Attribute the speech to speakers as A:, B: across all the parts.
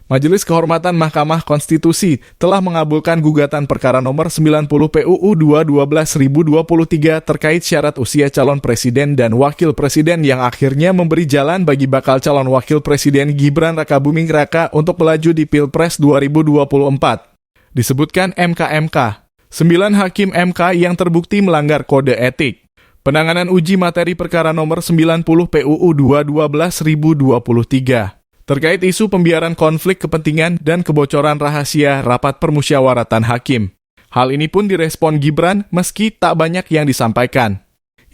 A: Majelis Kehormatan Mahkamah Konstitusi telah mengabulkan gugatan perkara nomor 90 PUU 2-12-1023 terkait syarat usia calon presiden dan wakil presiden yang akhirnya memberi jalan bagi bakal calon wakil presiden Gibran Rakabuming Raka untuk melaju di Pilpres 2024. Disebutkan MK-MK, 9 hakim MK yang terbukti melanggar kode etik. Penanganan uji materi perkara nomor 90 PUU 2-12-1023. Terkait isu pembiaran konflik kepentingan dan kebocoran rahasia rapat permusyawaratan hakim. Hal ini pun direspon Gibran meski tak banyak yang disampaikan.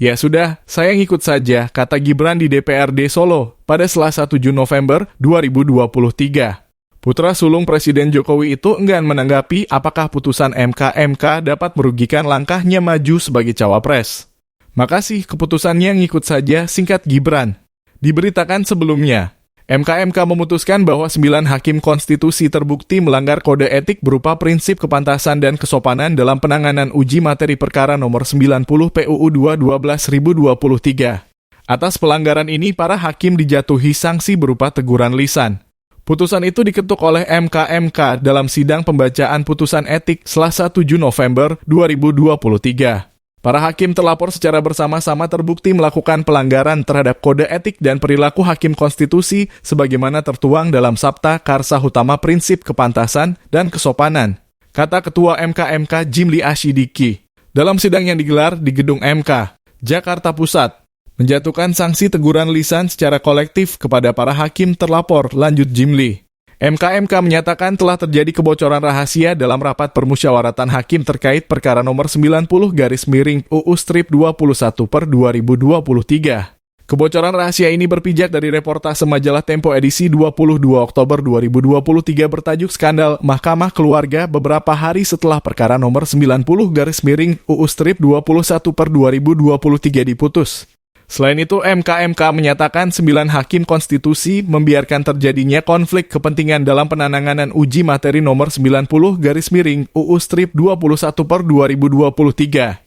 A: Ya sudah, saya ngikut saja, kata Gibran di DPRD Solo pada Selasa 7 November 2023. Putra sulung Presiden Jokowi itu enggan menanggapi apakah putusan MK-MK dapat merugikan langkahnya maju sebagai cawapres. Makasih keputusannya ngikut saja, singkat Gibran. Diberitakan sebelumnya, MK-MK memutuskan bahwa 9 hakim konstitusi terbukti melanggar kode etik berupa prinsip kepantasan dan kesopanan dalam penanganan uji materi perkara nomor 90 PUU 2-12-1023. Atas pelanggaran ini, para hakim dijatuhi sanksi berupa teguran lisan. Putusan itu diketuk oleh MK-MK dalam sidang pembacaan putusan etik Selasa 7 November 2023. Para hakim terlapor secara bersama-sama terbukti melakukan pelanggaran terhadap kode etik dan perilaku hakim konstitusi sebagaimana tertuang dalam Sabta Karsa Utama Prinsip Kepantasan dan Kesopanan, kata Ketua MK-MK Jimli Asyidiki. Dalam sidang yang digelar di Gedung MK, Jakarta Pusat, menjatuhkan sanksi teguran lisan secara kolektif kepada para hakim terlapor, lanjut Jimli. MK-MK menyatakan telah terjadi kebocoran rahasia dalam rapat permusyawaratan hakim terkait perkara nomor 90/UU-21/2023. Kebocoran rahasia ini berpijak dari reportase majalah Tempo edisi 22 Oktober 2023 bertajuk Skandal Mahkamah Keluarga beberapa hari setelah perkara nomor 90/UU-21/2023 diputus. Selain itu, MK-MK menyatakan 9 hakim konstitusi membiarkan terjadinya konflik kepentingan dalam penanganan uji materi nomor 90/UU-21/2023.